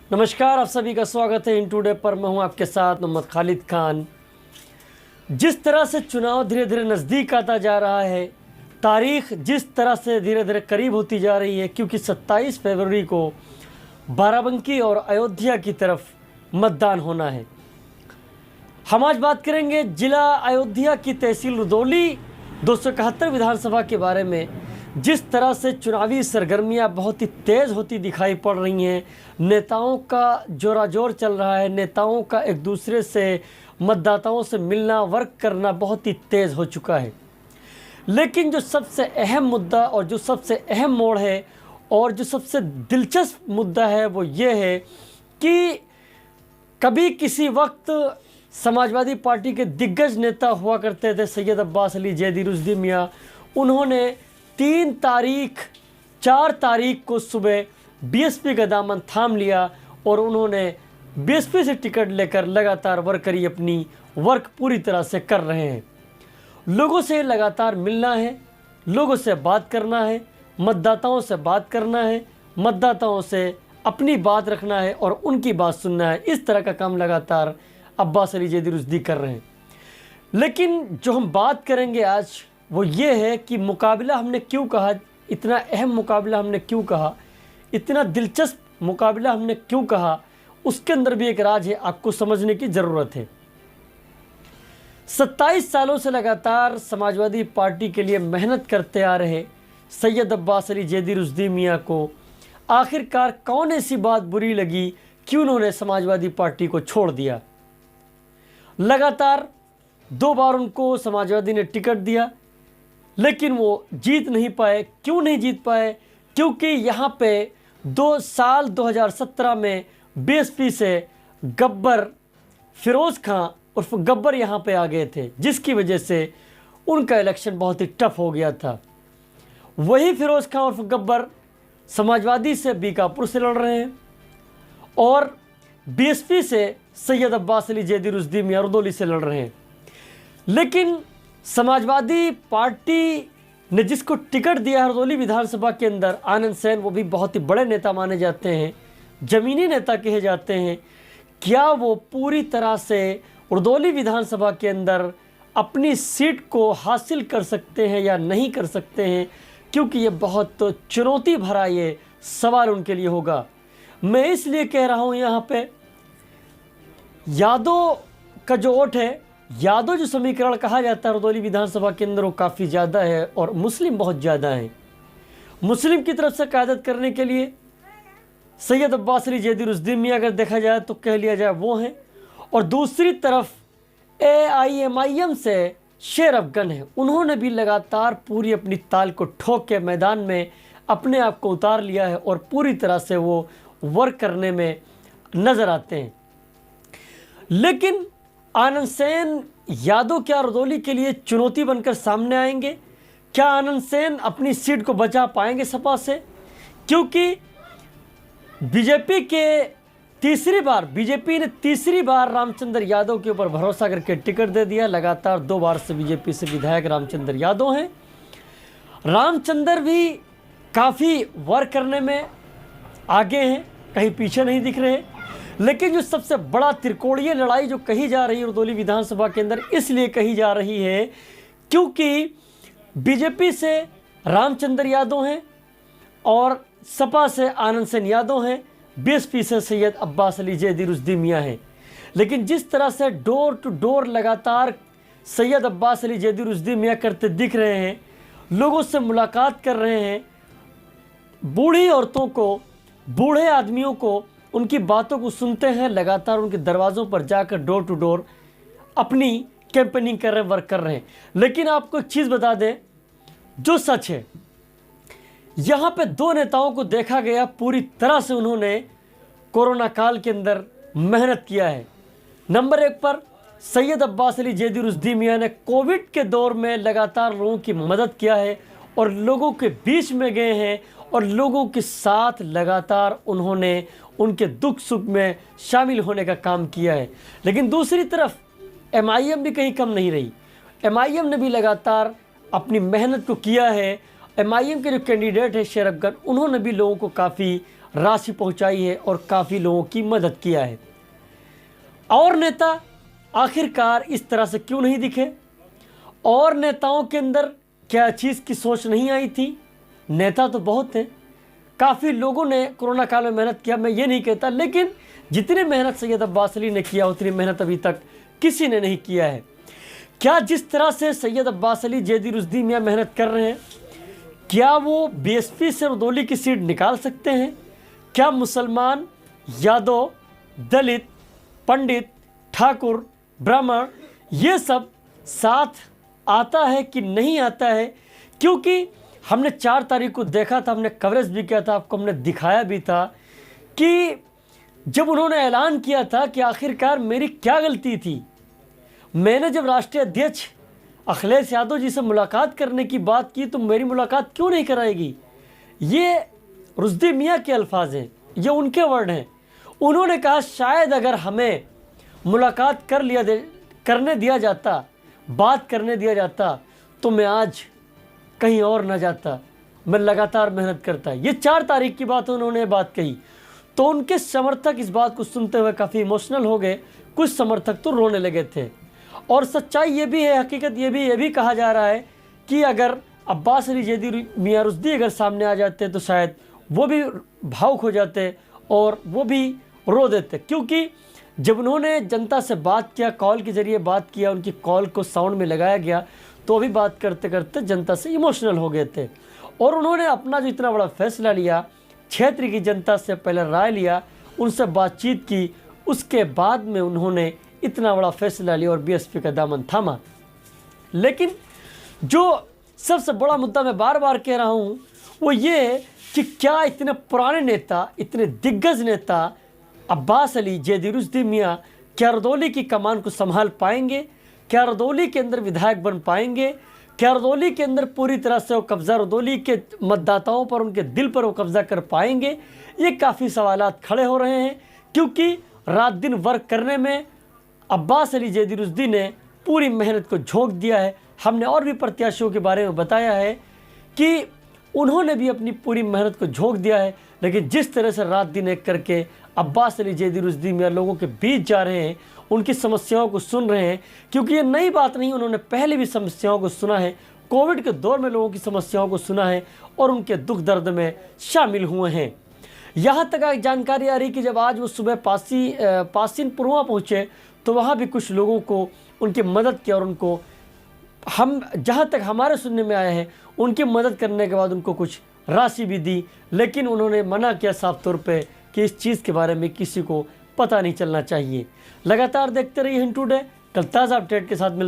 नमस्कार, आप सभी का स्वागत है इन टुडे पर। मैं हूं आपके साथ मोहम्मद खालिद खान। जिस तरह से चुनाव धीरे धीरे नज़दीक आता जा रहा है, तारीख जिस तरह से धीरे धीरे करीब होती जा रही है, क्योंकि 27 फरवरी को बाराबंकी और अयोध्या की तरफ मतदान होना है। हम आज बात करेंगे जिला अयोध्या की तहसील रुदौली 271 विधानसभा के बारे में। जिस तरह से चुनावी सरगर्मियां बहुत ही तेज़ होती दिखाई पड़ रही हैं, नेताओं का जोराजोर चल रहा है, नेताओं का एक दूसरे से मतदाताओं से मिलना, वर्क करना बहुत ही तेज़ हो चुका है। लेकिन जो सबसे अहम मुद्दा और जो सबसे अहम मोड़ है और जो सबसे दिलचस्प मुद्दा है वो ये है कि कभी किसी वक्त समाजवादी पार्टी के दिग्गज नेता हुआ करते थे सैयद अब्बास अली जैदी रुश्दी मियाँ। उन्होंने 4 तारीख को सुबह बीएसपी का दामन थाम लिया और उन्होंने बीएसपी से टिकट लेकर लगातार वर्करी अपनी वर्क पूरी तरह से कर रहे हैं। लोगों से लगातार मिलना है, लोगों से बात करना है, मतदाताओं से बात करना है, मतदाताओं से अपनी बात रखना है और उनकी बात सुनना है। इस तरह का काम लगातार अब्बास अली जैदी रुश्दी कर रहे हैं। लेकिन जो हम बात करेंगे आज वो ये है कि मुकाबला हमने क्यों कहा, इतना अहम मुकाबला हमने क्यों कहा, इतना दिलचस्प मुकाबला हमने क्यों कहा, उसके अंदर भी एक राज है, आपको समझने की ज़रूरत है। 27 सालों से लगातार समाजवादी पार्टी के लिए मेहनत करते आ रहे सैयद अब्बास अली जैदी रुश्दी मियाँ को आखिरकार कौन ऐसी बात बुरी लगी कि उन्होंने समाजवादी पार्टी को छोड़ दिया। लगातार 2 बार उनको समाजवादी ने टिकट दिया, लेकिन वो जीत नहीं पाए। क्यों नहीं जीत पाए? क्योंकि यहाँ पे 2017 में बीएसपी से गब्बर फिरोज़ खां उर्फ गब्बर यहाँ पे आ गए थे, जिसकी वजह से उनका इलेक्शन बहुत ही टफ हो गया था। वही फिरोज़ खां उर्फ गब्बर समाजवादी से बीकापुर से लड़ रहे हैं और बीएसपी से सैयद अब्बास अली जैदी रुश्दी मियाँ रुदौली से लड़ रहे हैं। लेकिन समाजवादी पार्टी ने जिसको टिकट दिया है रुदौली विधानसभा के अंदर, आनंद सेन, वो भी बहुत ही बड़े नेता माने जाते हैं, ज़मीनी नेता कहे जाते हैं, क्या वो पूरी तरह से रुदौली विधानसभा के अंदर अपनी सीट को हासिल कर सकते हैं या नहीं कर सकते हैं? क्योंकि ये बहुत चुनौती भरा ये सवाल उनके लिए होगा। मैं इसलिए कह रहा हूँ, यहाँ पे यादव का जो वोट है, यादव जो समीकरण कहा जाता है रुदौली विधानसभा के अंदर, वो काफ़ी ज़्यादा है और मुस्लिम बहुत ज़्यादा हैं। मुस्लिम की तरफ से क़यादत करने के लिए सैयद अब्बास अली जैदी रुश्दी मियाँ अगर देखा जाए तो कह लिया जाए वो हैं, और दूसरी तरफ AIMIM से शेर अफगन है। उन्होंने भी लगातार पूरी अपनी ताल को ठोक के मैदान में अपने आप को उतार लिया है और पूरी तरह से वो वर्क करने में नज़र आते हैं। लेकिन आनंद सेन यादव क्या रुदौली के लिए चुनौती बनकर सामने आएंगे? क्या आनंद सेन अपनी सीट को बचा पाएंगे सपा से? क्योंकि बीजेपी ने तीसरी बार रामचंद्र यादव के ऊपर भरोसा करके टिकट दे दिया। लगातार 2 बार से बीजेपी से विधायक रामचंद्र यादव हैं। रामचंद्र भी काफ़ी वर्क करने में आगे हैं, कहीं पीछे नहीं दिख रहे। लेकिन जो सबसे बड़ा त्रिकोणीय लड़ाई जो कही जा रही है रुदौली विधानसभा के अंदर, इसलिए कही जा रही है क्योंकि बीजेपी से रामचंद्र यादव हैं और सपा से आनंद सेन यादव हैं, बीएसपी से सैयद अब्बास अली जैदी रुश्दी मियाँ हैं। लेकिन जिस तरह से डोर टू डोर लगातार सैयद अब्बास अली जैदी रुश्दी मियाँ करते दिख रहे हैं, लोगों से मुलाकात कर रहे हैं, बूढ़ी औरतों को, बूढ़े आदमियों को, उनकी बातों को सुनते हैं, लगातार उनके दरवाज़ों पर जाकर डोर टू डोर अपनी कैंपेनिंग कर रहे हैं, वर्क कर रहे हैं। लेकिन आपको एक चीज़ बता दें जो सच है, यहाँ पे 2 नेताओं को देखा गया पूरी तरह से उन्होंने कोरोना काल के अंदर मेहनत किया है। नंबर 1 पर सैयद अब्बास अली जैदी रुश्दी मियाँ ने कोविड के दौर में लगातार लोगों की मदद किया है और लोगों के बीच में गए हैं और लोगों के साथ लगातार उन्होंने उनके दुख सुख में शामिल होने का काम किया है। लेकिन दूसरी तरफ MIM भी कहीं कम नहीं रही। MIM ने भी लगातार अपनी मेहनत को किया है। MIM के जो कैंडिडेट है शेर अफगन, उन्होंने भी लोगों को काफ़ी राशि पहुंचाई है और काफ़ी लोगों की मदद किया है। और नेता आखिरकार इस तरह से क्यों नहीं दिखे? और नेताओं के अंदर क्या चीज़ की सोच नहीं आई थी? नेता तो बहुत हैं, काफ़ी लोगों ने कोरोना काल में मेहनत किया, मैं ये नहीं कहता, लेकिन जितनी मेहनत सैयद अब्बास अली ने किया उतनी मेहनत अभी तक किसी ने नहीं किया है। क्या जिस तरह से सैयद अब्बास अली जैदी रुश्दी मियाँ मेहनत कर रहे हैं, क्या वो बीएसपी से रुदौली की सीट निकाल सकते हैं? क्या मुसलमान, यादव, दलित, पंडित, ठाकुर, ब्राह्मण ये सब साथ आता है कि नहीं आता है? क्योंकि हमने 4 तारीख को देखा था, हमने कवरेज भी किया था, आपको हमने दिखाया भी था कि जब उन्होंने ऐलान किया था कि आखिरकार मेरी क्या गलती थी, मैंने जब राष्ट्रीय अध्यक्ष अखिलेश यादव जी से मुलाकात करने की बात की तो मेरी मुलाकात क्यों नहीं कराएगी? ये रुश्दी मियाँ के अल्फाज हैं, ये उनके वर्ड हैं। उन्होंने कहा शायद अगर हमें मुलाकात करने दिया जाता, बात करने दिया जाता तो मैं आज कहीं और ना जाता, मैं लगातार मेहनत करता। ये 4 तारीख की बात उन्होंने बात कही तो उनके समर्थक इस बात को सुनते हुए काफ़ी इमोशनल हो गए, कुछ समर्थक तो रोने लगे थे। और सच्चाई ये भी है, हकीकत ये भी कहा जा रहा है कि अगर अब्बास अली जैदी मियाँ रुश्दी अगर सामने आ जाते तो शायद वो भी भावुक हो जाते और वो भी रो देते, क्योंकि जब उन्होंने जनता से बात किया, कॉल के ज़रिए बात किया, उनकी कॉल को साउंड में लगाया गया तो अभी बात करते करते जनता से इमोशनल हो गए थे। और उन्होंने अपना जो इतना बड़ा फैसला लिया, क्षेत्र की जनता से पहले राय लिया, उनसे बातचीत की, उसके बाद में उन्होंने इतना बड़ा फैसला लिया और बीएसपी का दामन थामा। लेकिन जो सबसे बड़ा मुद्दा मैं बार बार कह रहा हूँ वो ये है कि क्या इतने पुराने नेता, इतने दिग्गज नेता अब्बास अली जैदी रुश्दी मियाँ क्या रुदौली की कमान को संभाल पाएंगे? क्या रुदौली के अंदर विधायक बन पाएंगे? क्या रुदौली के अंदर पूरी तरह से वो कब्ज़ा, रुदौली के मतदाताओं पर, उनके दिल पर वो कब्ज़ा कर पाएंगे? ये काफ़ी सवालात खड़े हो रहे हैं, क्योंकि रात दिन वर्क करने में अब्बास अली जैदी रुश्दी ने पूरी मेहनत को झोंक दिया है। हमने और भी प्रत्याशियों के बारे में बताया है कि उन्होंने भी अपनी पूरी मेहनत को झोंक दिया है, लेकिन जिस तरह से रात दिन एक करके अब्बास अली जैदी रुश्दी मियाँ लोगों के बीच जा रहे हैं, उनकी समस्याओं को सुन रहे हैं, क्योंकि ये नई बात नहीं, उन्होंने पहले भी समस्याओं को सुना है, कोविड के दौर में लोगों की समस्याओं को सुना है और उनके दुख दर्द में शामिल हुए हैं। यहाँ तक जानकारी आ रही कि जब आज वो सुबह पासीन पुरवा पहुँचे तो वहाँ भी कुछ लोगों को उनकी मदद की और उनको, हम जहाँ तक हमारे सुनने में आया है, उनकी मदद करने के बाद उनको कुछ राशि भी दी, लेकिन उन्होंने मना किया साफ तौर पे कि इस चीज़ के बारे में किसी को पता नहीं चलना चाहिए। लगातार देखते रहिए हिंद टुडे, कल ताज़ा अपडेट के साथ मिलते